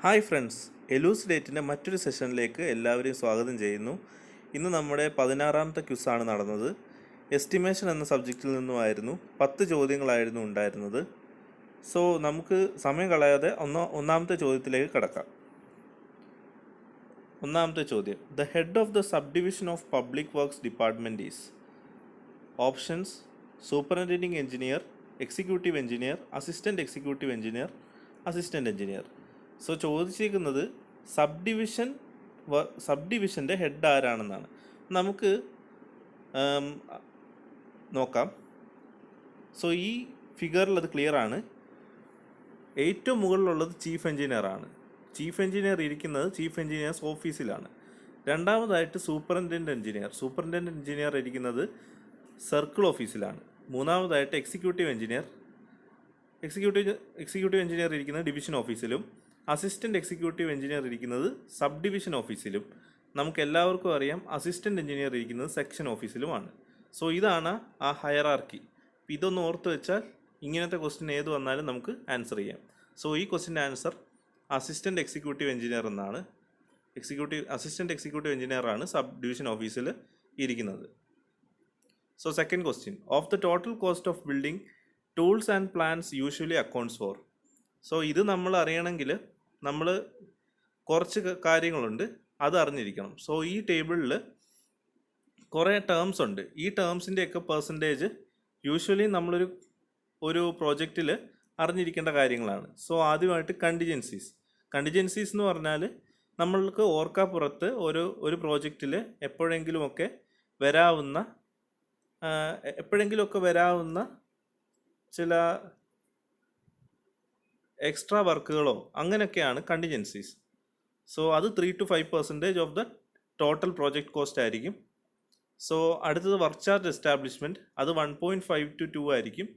Hi friends, എലൂസിഡേറ്റിൻ്റെ മറ്റൊരു സെഷനിലേക്ക് എല്ലാവരെയും സ്വാഗതം ചെയ്യുന്നു. ഇന്ന് നമ്മുടെ 16ാമത്തെ ക്വിസാണ് നടന്നത്. എസ്റ്റിമേഷൻ എന്ന സബ്ജക്റ്റിൽ നിന്നുമായിരുന്നു 10 ചോദ്യങ്ങളായിരുന്നു ഉണ്ടായിരുന്നത്. സോ നമുക്ക് സമയം കളയാതെ ഒന്നാമത്തെ ചോദ്യത്തിലേക്ക് കടക്കാം. ഒന്നാമത്തെ ചോദ്യം: the head of the sub division of public works department is options: superintending engineer, executive engineer, assistant executive engineer, assistant engineer. So ചോദിച്ചിരിക്കുന്നത് സബ് ഡിവിഷൻ്റെ ഹെഡ് ആരാണെന്നാണ്. നമുക്ക് നോക്കാം. സോ ഈ ഫിഗറിൽ അത് ക്ലിയർ ആണ്. ഏറ്റവും മുകളിലുള്ളത് ചീഫ് എഞ്ചിനീയർ ആണ്. ചീഫ് എഞ്ചിനീയർ ഇരിക്കുന്നത് ചീഫ് എഞ്ചിനീയേഴ്സ് ഓഫീസിലാണ്. രണ്ടാമതായിട്ട് സൂപ്പറിൻറ്റൻഡൻറ്റ് എഞ്ചിനീയർ ഇരിക്കുന്നത് സർക്കിൾ ഓഫീസിലാണ്. മൂന്നാമതായിട്ട് എക്സിക്യൂട്ടീവ് എഞ്ചിനീയർ ഇരിക്കുന്നത് ഡിവിഷൻ ഓഫീസിലും അസിസ്റ്റൻറ്റ് എക്സിക്യൂട്ടീവ് എഞ്ചിനീയർ ഇരിക്കുന്നത് സബ് ഡിവിഷൻ ഓഫീസിലും നമുക്ക് എല്ലാവർക്കും അറിയാം അസിസ്റ്റൻറ്റ് എഞ്ചിനീയർ ഇരിക്കുന്നത് സെക്ഷൻ ഓഫീസിലുമാണ്. സോ ഇതാണ് ആ ഹയറാർക്കി. ഇതൊന്ന് ഓർത്ത് വെച്ചാൽ ഇങ്ങനത്തെ ക്വസ്റ്റ്യൻ ഏത് വന്നാലും നമുക്ക് ആൻസർ ചെയ്യാം. സോ ഈ ക്വസ്റ്റ്യൻ്റെ ആൻസർ അസിസ്റ്റൻറ്റ് എക്സിക്യൂട്ടീവ് എഞ്ചിനീയർ എന്നാണ്. അസിസ്റ്റൻറ്റ് എക്സിക്യൂട്ടീവ് എഞ്ചിനീയറാണ് സബ് ഡിവിഷൻ ഓഫീസിൽ ഇരിക്കുന്നത്. So second question: of the total cost of building tools and plans usually accounts for. സോ ഇത് നമ്മൾ അറിയണമെങ്കിൽ നമ്മൾ കുറച്ച് കാര്യങ്ങളുണ്ട്, അത് അറിഞ്ഞിരിക്കണം. സോ ഈ ടേബിളിൽ കുറേ ടേംസ് ഉണ്ട്. ഈ ടേംസിൻ്റെയൊക്കെ പെർസെൻറ്റേജ് യൂഷ്വലി നമ്മളൊരു പ്രോജക്റ്റിൽ അറിഞ്ഞിരിക്കേണ്ട കാര്യങ്ങളാണ്. സോ ആദ്യമായിട്ട് കണ്ടിജൻസീസ് എന്ന് പറഞ്ഞാൽ നമ്മൾക്ക് ഓർക്കാപ്പുറത്ത് ഒരു പ്രോജക്റ്റിൽ എപ്പോഴെങ്കിലുമൊക്കെ വരാവുന്ന ചില എക്സ്ട്രാ വർക്കുകളോ അങ്ങനെയൊക്കെയാണ് കണ്ടിജൻസീസ്. സോ അത് 3 to 5% of the total project cost ആയിരിക്കും. സോ അടുത്തത് വർക്ക് ചാർജ് എസ്റ്റാബ്ലിഷ്മെൻറ്റ്, അത് 1.5 to 2 ആയിരിക്കും.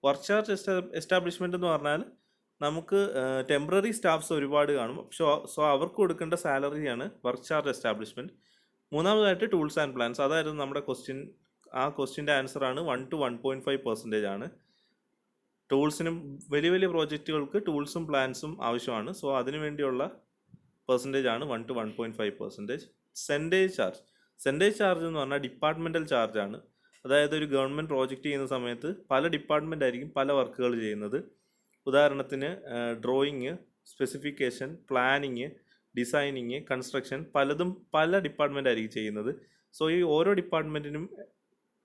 വർക്ക് ചാർജ് എസ്റ്റാബ്ലിഷ്മെൻറ്റ് എന്ന് പറഞ്ഞാൽ നമുക്ക് ടെമ്പററി സ്റ്റാഫ്സ് ഒരുപാട് കാണും. സോ അവർക്ക് കൊടുക്കേണ്ട സാലറിയാണ് വർക്ക് ചാർജ് എസ്റ്റാബ്ലിഷ്മെൻറ്റ്. മൂന്നാമതായിട്ട് ടൂൾസ് ആൻഡ് പ്ലാൻസ്, അതായിരുന്നു നമ്മുടെ ക്വസ്റ്റ്യൻ. ആ ക്വസ്റ്റ്യൻ്റെ ആൻസറാണ് 1 to 1.5% ആണ്. ടൂൾസിനും വലിയ പ്രോജക്റ്റുകൾക്ക് ടൂൾസും പ്ലാൻസും ആവശ്യമാണ്. സോ അതിനു വേണ്ടിയുള്ള പെർസെൻറ്റേജ് ആണ് 1 to 1.5%. സെൻറ്റേജ് ചാർജ് എന്ന് പറഞ്ഞാൽ ഡിപ്പാർട്ട്മെൻറ്റൽ ചാർജാണ്. അതായത് ഒരു ഗവൺമെൻറ് പ്രോജക്റ്റ് ചെയ്യുന്ന സമയത്ത് പല ഡിപ്പാർട്ട്മെൻ്റ് ആയിരിക്കും പല വർക്കുകൾ ചെയ്യുന്നത്. ഉദാഹരണത്തിന് drawing, specification, planning, designing, construction, പല ഡിപ്പാർട്ട്മെൻ്റ് ആയിരിക്കും ചെയ്യുന്നത്. സോ ഈ ഓരോ ഡിപ്പാർട്ട്മെൻറ്റിനും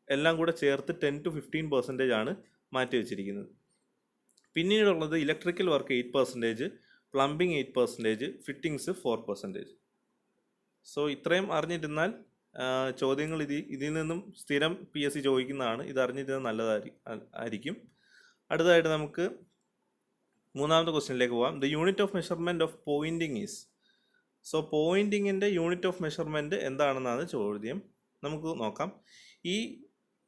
എല്ലാം കൂടെ ചേർത്ത് 10 to 15% ആണ് മാറ്റി വെച്ചിരിക്കുന്നത്. പിന്നീടുള്ളത് electrical work 8%, plumbing 8%, fittings 4%. So ഇത്രയും അറിഞ്ഞിരുന്നാൽ ചോദ്യങ്ങൾ ഇതിൽ നിന്നും സ്ഥിരം PSC ചോദിക്കുന്നതാണ്. ഇത് അറിഞ്ഞിരുന്നത് നല്ലതായിരിക്കും. അടുത്തതായിട്ട് നമുക്ക് മൂന്നാമത്തെ ക്വസ്റ്റ്യനിലേക്ക് പോകാം. The unit of measurement of pointing is. So പോയിൻറ്റിങ്ങിൻ്റെ യൂണിറ്റ് ഓഫ് മെഷർമെൻറ്റ് എന്താണെന്നാണ് ചോദ്യം. നമുക്ക് നോക്കാം.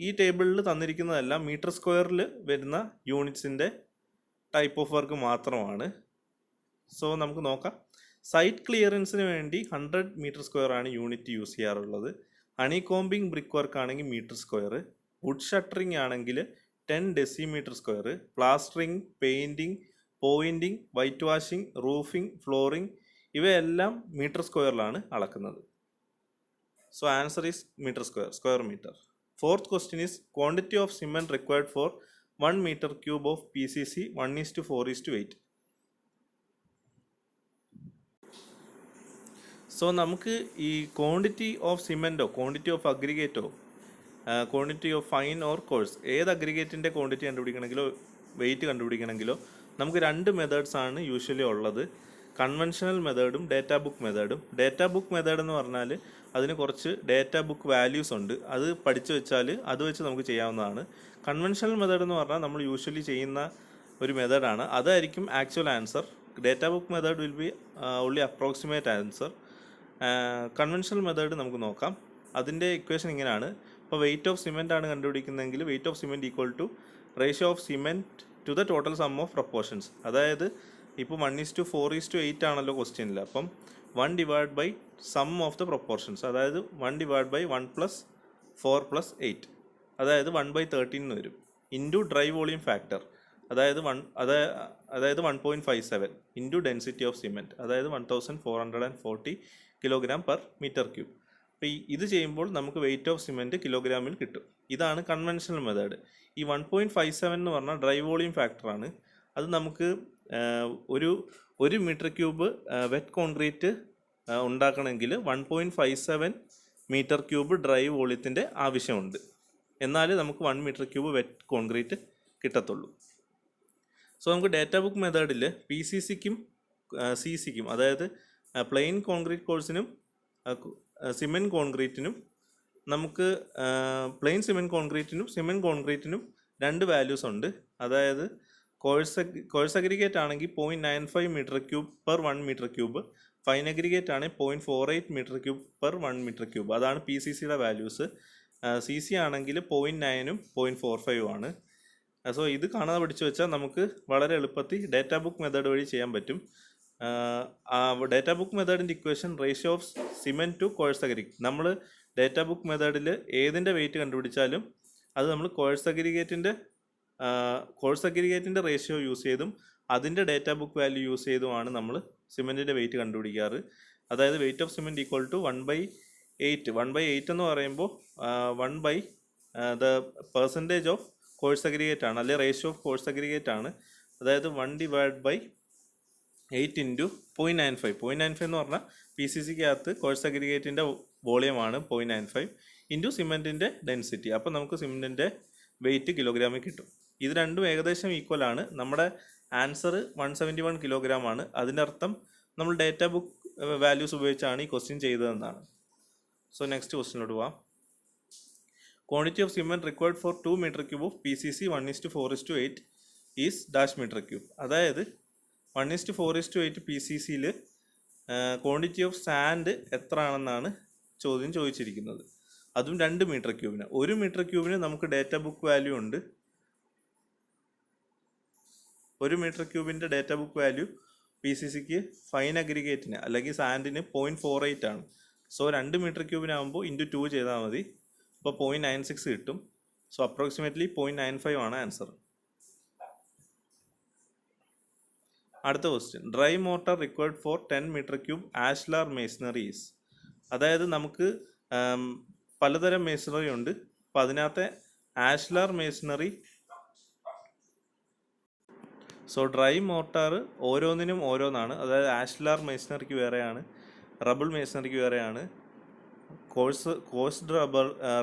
ഈ ടേബിളിൽ തന്നിരിക്കുന്നതെല്ലാം മീറ്റർ സ്ക്വയറിൽ വരുന്ന യൂണിറ്റ്സിൻ്റെ ടൈപ്പ് ഓഫ് വർക്ക് മാത്രമാണ്. സോ നമുക്ക് നോക്കാം. സൈറ്റ് ക്ലിയറൻസിന് വേണ്ടി 100 മീറ്റർ സ്ക്വയർ ആണ് യൂണിറ്റ് യൂസ് ചെയ്യാറുള്ളത്. ഹണി കോമ്പിംഗ് ബ്രിക്ക് വർക്ക് ആണെങ്കിൽ മീറ്റർ സ്ക്വയർ, വുഡ് ഷട്ടറിങ് ആണെങ്കിൽ 10 decimetre square, plastering, painting, pointing, white washing, roofing, flooring ഇവയെല്ലാം മീറ്റർ സ്ക്വയറിലാണ് അളക്കുന്നത്. So answer is square metre. Fourth question is quantity of cement required for 1 meter cube of PCC 1:4:8. So നമുക്ക് ഈ quantity of സിമെൻറ്റോ quantity of അഗ്രിഗേറ്റോ quantity of fine or coarse ഏത് അഗ്രിഗേറ്റിൻ്റെ quantity കണ്ടുപിടിക്കണമെങ്കിലോ wait കണ്ടുപിടിക്കണമെങ്കിലോ നമുക്ക് 2 മെത്തേഡ്സ് ആണ് യൂഷ്വലി ഉള്ളത്. Conventional മെത്തേഡും ഡേറ്റാ ബുക്ക് മെത്തേഡും. ഡേറ്റാ ബുക്ക് മെത്തേഡ് എന്ന് പറഞ്ഞാൽ അതിന് കുറച്ച് ഡേറ്റാ ബുക്ക് വാല്യൂസ് ഉണ്ട്. അത് പഠിച്ചു വെച്ചാൽ അത് വെച്ച് നമുക്ക് ചെയ്യാവുന്നതാണ്. കൺവെൻഷണൽ മെത്തേഡ് എന്ന് പറഞ്ഞാൽ നമ്മൾ യൂഷ്വലി ചെയ്യുന്ന ഒരു മെത്തേഡാണ്. അതായിരിക്കും actual answer. Data book method will be only approximate answer. Conventional method നമുക്ക് നോക്കാം. അതിൻ്റെ ഇക്വേഷൻ ഇങ്ങനെയാണ്. ഇപ്പോൾ വെയിറ്റ് ഓഫ് സിമെൻ്റ് ആണ് കണ്ടുപിടിക്കുന്നതെങ്കിൽ weight of cement equal to ratio of cement to the total sum of proportions. അതായത് ഇപ്പോൾ 1:4:8 ആണല്ലോ ക്വസ്റ്റ്യനിൽ. അപ്പം 1 divided by sum of the proportions, അതായത് 1 divided by 1 + 4 + 8, അതായത് 1/13 എന്ന് വരും. ഇൻറ്റു ഡ്രൈ വോളിയം ഫാക്ടർ, അതായത് അതായത് 1.57 ഇൻറ്റു ഡെൻസിറ്റി ഓഫ് സിമെൻറ്റ്, അതായത് 1440 കിലോഗ്രാം പെർ മീറ്റർ ക്യൂബ്. അപ്പോൾ ഇത് ചെയ്യുമ്പോൾ നമുക്ക് വെയിറ്റ് ഓഫ് സിമെൻറ്റ് കിലോഗ്രാമിൽ കിട്ടും. ഇതാണ് കൺവെൻഷണൽ മെത്തേഡ്. ഈ 1.57 എന്ന് പറഞ്ഞാൽ ഡ്രൈ വോളിയം ഫാക്ടറാണ്. അത് നമുക്ക് ഒരു മീറ്റർ ക്യൂബ് വെറ്റ് കോൺക്രീറ്റ് ഉണ്ടാക്കണമെങ്കിൽ 1.57 മീറ്റർ ക്യൂബ് ഡ്രൈ വോളിയത്തിൻ്റെ ആവശ്യമുണ്ട്. എന്നാലേ നമുക്ക് 1 മീറ്റർ ക്യൂബ് വെറ്റ് കോൺക്രീറ്റ് കിട്ടത്തുള്ളൂ. സോ നമുക്ക് ഡേറ്റ ബുക്ക് മെത്തേഡിൽ PCCക്കും CCക്കും, അതായത് പ്ലെയിൻ കോൺക്രീറ്റ് കോഴ്സിനും സിമെൻറ്റ് കോൺക്രീറ്റിനും നമുക്ക് പ്ലെയിൻ സിമെൻറ്റ് കോൺക്രീറ്റിനും 2 വാല്യൂസ് ഉണ്ട്. അതായത് കോഴ്സ് അഗ്രിഗേറ്റ് ആണെങ്കിൽ 0.95 metre cube per 1 metre cube, fine aggregate ആണെങ്കിൽ 0.48 metre cube per 1 metre cube. അതാണ് PCCയുടെ വാല്യൂസ്. CC ആണെങ്കിൽ 0.9ഉം 0.45ഉം ആണ്. സോ ഇത് കാണാതെ പഠിച്ചു വെച്ചാൽ നമുക്ക് വളരെ എളുപ്പത്തിൽ ഡേറ്റ ബുക്ക് മെത്തേഡ് വഴി ചെയ്യാൻ പറ്റും. ഡേറ്റ ബുക്ക് മെത്തേഡിൻ്റെ equation ratio of cement to coarse aggregate. നമ്മൾ ഡേറ്റ ബുക്ക് മെത്തേഡിൽ ഏതിൻ്റെ വെയിറ്റ് കണ്ടുപിടിച്ചാലും അത് നമ്മൾ കോഴ്സ് അഗ്രിഗേറ്റിൻ്റെ റേഷ്യോ യൂസ് ചെയ്തും അതിൻ്റെ ഡേറ്റ ബുക്ക് വാല്യൂ യൂസ് ചെയ്തുമാണ് നമ്മൾ സിമെൻറ്റിൻ്റെ വെയിറ്റ് കണ്ടുപിടിക്കാറ്. അതായത് weight of cement equal to 1/8. 1/8 എന്ന് പറയുമ്പോൾ 1 the percentage of coarse aggregate ആണ്, അല്ലെങ്കിൽ റേഷ്യോ ഓഫ് കോഴ്സ് അഗ്രിഗേറ്റ് ആണ്. അതായത് 1/8 ഇൻറ്റു 0.95. 0.95 എന്ന് പറഞ്ഞാൽ PCCക്കകത്ത് കോഴ്സ് അഗ്രിഗേറ്റിൻ്റെ വോളിയമാണ് 0.95 ഇൻറ്റു സിമെൻറ്റിൻ്റെ ഡെൻസിറ്റി. അപ്പോൾ നമുക്ക് സിമെൻറ്റിൻ്റെ വെയിറ്റ് കിലോഗ്രാമിൽ കിട്ടും. ഇത് രണ്ടും ഏകദേശം ഈക്വൽ ആണ്. നമ്മുടെ ആൻസർ 171 കിലോഗ്രാം ആണ്. അതിൻ്റെ അർത്ഥം നമ്മൾ ഡേറ്റ ബുക്ക് വാല്യൂസ് ഉപയോഗിച്ചാണ് ഈ ക്വസ്റ്റ്യൻ ചെയ്തതെന്നാണ്. സോ നെക്സ്റ്റ് ക്വസ്റ്റ്യനിലോട്ട് പോവാം. Quantity of cement required for 2 metre cube of PCC 1:4:8 is dash metre cube. അതായത് 1:4:8 PCCയിൽ ക്വാണ്ടിറ്റി ഓഫ് സാൻഡ് എത്ര ആണെന്നാണ് ചോദ്യം ചോദിച്ചിരിക്കുന്നത്. അതും 2 മീറ്റർ ക്യൂബിന്. 1 മീറ്റർ ക്യൂബിന് നമുക്ക് ഡേറ്റ ബുക്ക് വാല്യൂ ഉണ്ട്. 1 മീറ്റർ ക്യൂബിൻ്റെ ഡേറ്റ ബുക്ക് വാല്യൂ PCCക്ക് ഫൈൻ അഗ്രിഗേറ്റിന് അല്ലെങ്കിൽ സാൻഡിന് 0.48 ആണ്. സോ 2 മീറ്റർ ക്യൂബിനാകുമ്പോൾ ഇൻറ്റു 2 ചെയ്താൽ മതി. അപ്പോൾ 0.96 കിട്ടും. സോ അപ്രോക്സിമേറ്റ്ലി 0.95 ആണ് ആൻസർ. അടുത്ത question, dry mortar required for 10 metre cube ashlar masonries. അതായത് നമുക്ക് പലതരം മേസണറി ഉണ്ട്. അപ്പോൾ അതിനകത്തെ ashlar masonry. So dry mortar ഓരോന്നിനും ഓരോന്നാണ്. അതായത് ആഷ്ലാർ മേസണറിക്ക് വേറെയാണ്, റബിൾ മേസണറിക്ക് വേറെയാണ്, കോഴ്സ്ഡ്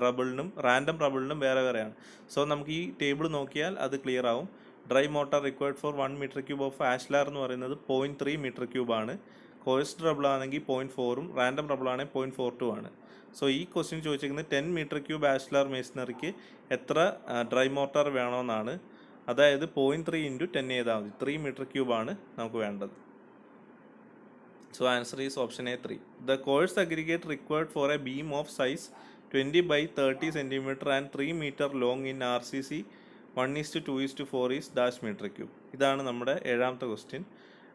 റബിളിനും റാൻഡം റബിളിനും വേറെ വേറെയാണ്. സോ നമുക്ക് ഈ ടേബിൾ നോക്കിയാൽ അത് ക്ലിയർ ആവും. Dry mortar required for 1 metre cube of ashlar എന്ന് പറയുന്നത് 0.3 മീറ്റർ ക്യൂബാണ്. കോഴ്സ്ഡ് റബിൾ ആണെങ്കിൽ 0.4ഉം റാൻഡം റബിൾ ആണെങ്കിൽ 0.42 ആണ്. സോ ഈ ക്വസ്റ്റ്യൻ ചോദിച്ചിരിക്കുന്നത് 10 മീറ്റർ ക്യൂബ് ആഷ്ലാർ മേസണറിക്ക് എത്ര ഡ്രൈ മോർട്ടാർ വേണമെന്നാണ്. അതായത് 0.3 ഇൻറ്റു 10 ചെയ്താൽ മതി. 3 മീറ്റർ ക്യൂബാണ് നമുക്ക് വേണ്ടത്. So answer is option A 3. The coarse aggregate required for a beam of size 20/30 cm and 3 meter long in RCC 1:2:4 is dash meter cube. ഇതാണ് നമ്മുടെ 7ാമത്തെ question.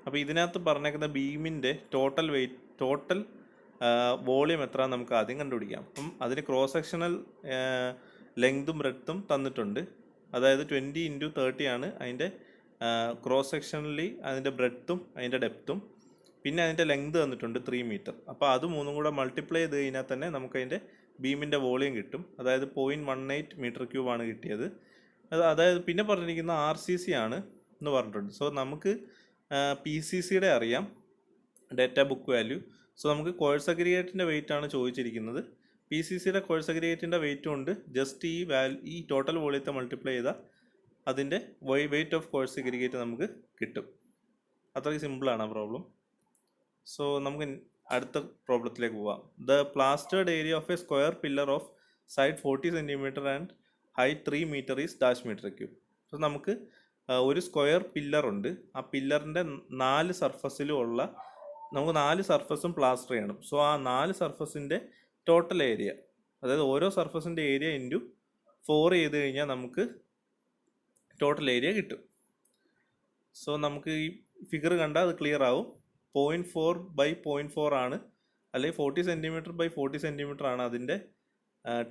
അപ്പോൾ ഇതിനകത്ത് പറഞ്ഞേക്കുന്ന ബീമിൻ്റെ ടോട്ടൽ വോളിയം എത്ര നമുക്ക് ആദ്യം കണ്ടുപിടിക്കാം. അപ്പം അതിന് ക്രോസ് സെക്ഷണൽ ലെങ്തും ബ്രെഡ്ത്തും തന്നിട്ടുണ്ട്. അതായത് 20 × 30 ആണ് അതിൻ്റെ ക്രോസ് സെക്ഷണലി അതിൻ്റെ ബ്രെഡ്ത്തും അതിൻ്റെ ഡെപ്ത്തും. പിന്നെ അതിൻ്റെ ലെങ്ത് തന്നിട്ടുണ്ട് 3 മീറ്റർ. അപ്പോൾ അത് മൂന്നും കൂടെ മൾട്ടിപ്ലൈ ചെയ്ത് കഴിഞ്ഞാൽ തന്നെ നമുക്കതിൻ്റെ ബീമിൻ്റെ വോളിയം കിട്ടും. അതായത് 0.18 മീറ്റർ ക്യൂബാണ് കിട്ടിയത്. അതായത് പിന്നെ പറഞ്ഞിരിക്കുന്ന RCC ആണ് എന്ന് പറഞ്ഞിട്ടുണ്ട്. സോ നമുക്ക് PCCയുടെ അറിയാം ഡേറ്റ ബുക്ക് വാല്യൂ. സോ നമുക്ക് കോഴ്സ് അഗ്രിഗേറ്റിൻ്റെ വെയിറ്റ് ആണ് ചോദിച്ചിരിക്കുന്നത്. PCCയുടെ കോഴ്സ് അഗ്രിഗേറ്റിൻ്റെ വെയിറ്റ് കൊണ്ട് ജസ്റ്റ് ഈ ടോട്ടൽ വോളിയത്തെ മൾട്ടിപ്ലൈ ചെയ്താൽ അതിൻ്റെ വെയിറ്റ് ഓഫ് കോഴ്സ് അഗ്രിഗേറ്റ് നമുക്ക് കിട്ടും. അത്രയ്ക്ക് സിമ്പിളാണ് ആ പ്രോബ്ലം. സോ നമുക്ക് അടുത്ത പ്രോബ്ലത്തിലേക്ക് പോവാം. The plastered area of a square pillar of side 40 cm and height 3 metre is dash metre cube. So നമുക്ക് ഒരു സ്ക്വയർ പില്ലറുണ്ട്. ആ പില്ലറിൻ്റെ 4 സർഫസിലും ഉള്ള നമുക്ക് 4 സർഫസും പ്ലാസ്റ്റർ ചെയ്യണം. സോ ആ 4 സർഫസിൻ്റെ ടോട്ടൽ ഏരിയ, അതായത് ഓരോ സർഫസിൻ്റെ ഏരിയ ഇൻറ്റു 4 ചെയ്ത് കഴിഞ്ഞാൽ നമുക്ക് ടോട്ടൽ ഏരിയ കിട്ടും. സോ നമുക്ക് ഈ ഫിഗർ കണ്ടാൽ അത് ക്ലിയർ ആവും. 0.4/0.4 ആണ്, അല്ലെങ്കിൽ 40 cm/40 cm ആണ് അതിൻ്റെ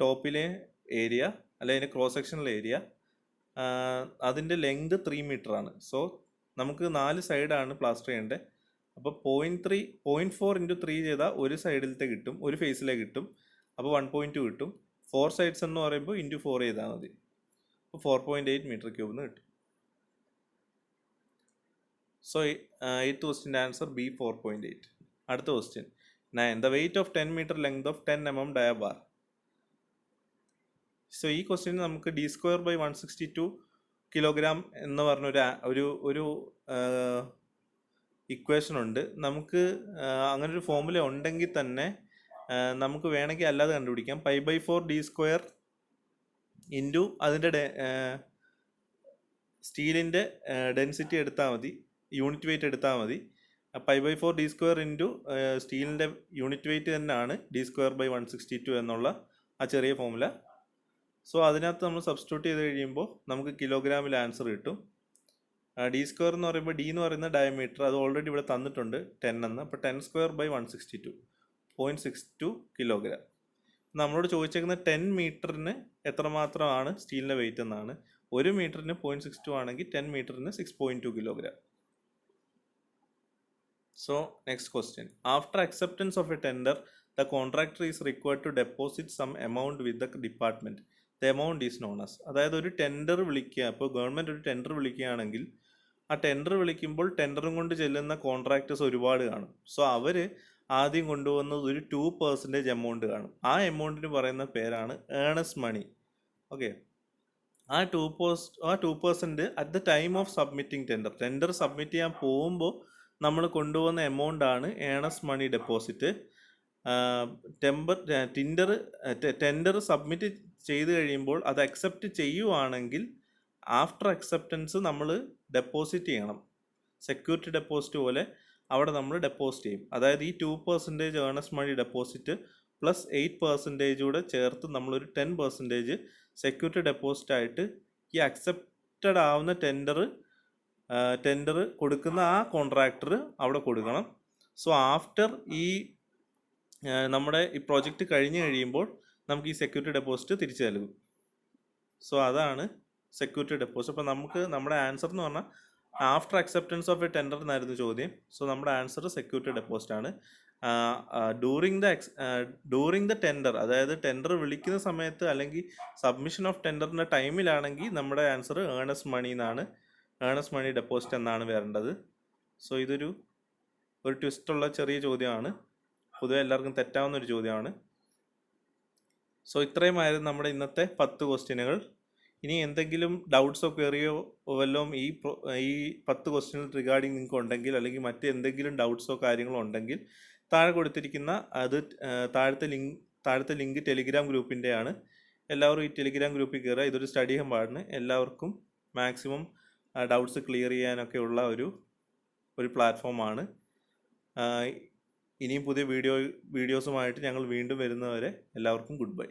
ടോപ്പിലെ ഏരിയ, അല്ലെങ്കിൽ അതിൻ്റെ ക്രോസ് സെക്ഷണൽ ഏരിയ. അതിൻ്റെ ലെങ്ത് 3 മീറ്റർ ആണ്. സോ നമുക്ക് 4 സൈഡാണ് പ്ലാസ്റ്റർ ചെയ്യേണ്ടത്. അപ്പോൾ 0.4 ഇൻറ്റു 3 ചെയ്താൽ ഒരു സൈഡിലത്തെ കിട്ടും, ഒരു ഫേസിലെ കിട്ടും. അപ്പോൾ 1.2 കിട്ടും. 4 സൈഡ്സ് എന്ന് പറയുമ്പോൾ ഇൻറ്റു 4 ചെയ്താൽ മതി. അപ്പോൾ 4.8 മീറ്റർ ക്യൂബ് എന്ന് കിട്ടും. സോ 8th ക്വസ്റ്റ്യൻ്റെ ആൻസർ B 4.8. അടുത്ത question 9. The weight of 10 metre length of 10 mm dia bar. So ഈ ക്വസ്റ്റ്യൻ നമുക്ക് d²/162 കിലോഗ്രാം എന്ന് പറഞ്ഞ ഒരു ഇക്വേഷൻ ഉണ്ട്. നമുക്ക് അങ്ങനെ ഒരു ഫോമുല ഉണ്ടെങ്കിൽ തന്നെ നമുക്ക് വേണമെങ്കിൽ അല്ലാതെ കണ്ടുപിടിക്കാം. π/4 d² ഇൻറ്റു അതിൻ്റെ സ്റ്റീലിൻ്റെ ഡെൻസിറ്റി എടുത്താൽ മതി, യൂണിറ്റ് വെയിറ്റ് എടുത്താൽ മതി. π/4 d² ഇൻറ്റു സ്റ്റീലിൻ്റെ യൂണിറ്റ് വെയിറ്റ് തന്നെയാണ് d²/162 എന്നുള്ള ആ ചെറിയ ഫോമുല. സോ അതിനകത്ത് നമ്മൾ സബ്സ്റ്റിറ്റ്യൂട്ട് ചെയ്ത് കഴിയുമ്പോൾ നമുക്ക് കിലോഗ്രാമിൽ ആൻസർ കിട്ടും. d² എന്ന് പറയുമ്പോൾ d എന്ന് പറയുന്ന ഡയമീറ്റർ, അത് ഓൾറെഡി ഇവിടെ തന്നിട്ടുണ്ട് 10 എന്ന്. അപ്പോൾ 10²/162 0.62 കിലോഗ്രാം. നമ്മളോട് ചോദിച്ചേക്കുന്ന 10 മീറ്ററിന് എത്രമാത്രമാണ് സ്റ്റീലിൻ്റെ വെയിറ്റ് എന്നാണ്. 1 മീറ്ററിന് 0.62 ആണെങ്കിൽ 10 മീറ്ററിന് 6.2 kilogram. So next question. After acceptance of a tender the contractor is required to deposit some amount with the department. The amount is known as. അതായത് ഒരു ടെൻഡർ വിളിക്കുക, അപ്പോൾ ഗവൺമെൻറ് ഒരു ടെൻഡർ വിളിക്കുകയാണെങ്കിൽ ആ ടെൻഡർ വിളിക്കുമ്പോൾ ടെൻഡറും കൊണ്ട് ചെല്ലുന്ന കോൺട്രാക്ടേഴ്സ് ഒരുപാട് കാണും. സോ അവർ ആദ്യം കൊണ്ടുവന്നത് ഒരു 2% എമൗണ്ട് കാണും. ആ എമൗണ്ടിന് പറയുന്ന പേരാണ് ഏണസ്റ്റ് മണി. ഓക്കെ, ആ 2% at the time of submitting tender submit ചെയ്യാൻ പോകുമ്പോൾ നമ്മൾ കൊണ്ടുപോകുന്ന എമൗണ്ട് ആണ് earnest money deposit. Tender submit ചെയ്ത് കഴിയുമ്പോൾ അത് അക്സെപ്റ്റ് ചെയ്യുവാണെങ്കിൽ ആഫ്റ്റർ അക്സെപ്റ്റൻസ് നമ്മൾ ഡെപ്പോസിറ്റ് ചെയ്യണം. സെക്യൂരിറ്റി ഡെപ്പോസിറ്റ് പോലെ അവിടെ നമ്മൾ ഡെപ്പോസിറ്റ് ചെയ്യും. അതായത് ഈ 2% ഏണസ്റ്റ് മണി ഡെപ്പോസിറ്റ് പ്ലസ് 8% കൂടെ ചേർത്ത് നമ്മളൊരു 10% സെക്യൂരിറ്റി ഡെപ്പോസിറ്റ് ആയിട്ട് ഈ അക്സെപ്റ്റഡ് ആവുന്ന ടെൻഡർ കൊടുക്കുന്ന ആ കോൺട്രാക്ടർ അവിടെ കൊടുക്കണം. സോ ആഫ്റ്റർ നമ്മുടെ ഈ പ്രോജക്റ്റ് കഴിഞ്ഞ് കഴിയുമ്പോൾ നമുക്ക് ഈ സെക്യൂരിറ്റി ഡെപ്പോസിറ്റ് തിരിച്ചു നൽകും. സോ അതാണ് സെക്യൂരിറ്റി ഡെപ്പോസിറ്റ്. അപ്പോൾ നമുക്ക് നമ്മുടെ ആൻസർ എന്ന് പറഞ്ഞാൽ after acceptance of a tender എന്നായിരുന്നു ചോദ്യം. സോ നമ്മുടെ ആൻസർ സെക്യൂരിറ്റി ഡെപ്പോസിറ്റ് ആണ്. ഡ്യൂറിങ് ദ ടെൻഡർ, അതായത് ടെൻഡർ വിളിക്കുന്ന സമയത്ത് അല്ലെങ്കിൽ സബ്മിഷൻ ഓഫ് ടെൻഡറിൻ്റെ ടൈമിലാണെങ്കിൽ നമ്മുടെ ആൻസർ ഏണസ്റ്റ് മണി എന്നാണ്, ഏണസ്റ്റ് മണി ഡെപ്പോസിറ്റ് എന്നാണ് വരേണ്ടത്. സോ ഇതൊരു ട്വിസ്റ്റുള്ള ചെറിയ ചോദ്യമാണ്, പൊതുവെ എല്ലാവർക്കും തെറ്റാവുന്ന ഒരു ചോദ്യമാണ്. സോ ഇത്രയുമായിരുന്നു നമ്മുടെ ഇന്നത്തെ 10 ക്വസ്റ്റ്യനുകൾ. ഇനി എന്തെങ്കിലും ഡൗട്ട്സോ ക്വറിയോ വല്ലതും ഈ 10 ക്വസ്റ്റ്യൻ റിഗാർഡിങ് നിങ്ങൾക്ക് ഉണ്ടെങ്കിൽ, അല്ലെങ്കിൽ മറ്റ് എന്തെങ്കിലും ഡൗട്ട്സോ കാര്യങ്ങളോ ഉണ്ടെങ്കിൽ താഴെ കൊടുത്തിരിക്കുന്ന താഴത്തെ ലിങ്ക് ടെലിഗ്രാം ഗ്രൂപ്പിൻ്റെയാണ്. എല്ലാവരും ഈ ടെലിഗ്രാം ഗ്രൂപ്പിൽ കയറുക. ഇതൊരു സ്റ്റഡി ഹമ്പാണ്. എല്ലാവർക്കും മാക്സിമം ഡൗട്ട്സ് ക്ലിയർ ചെയ്യാനൊക്കെ ഉള്ള ഒരു പ്ലാറ്റ്ഫോമാണ്. ഇനിയും പുതിയ വീഡിയോസുമായിട്ട് ഞങ്ങൾ വീണ്ടും വരുന്നവരെ എല്ലാവർക്കും ഗുഡ് ബൈ.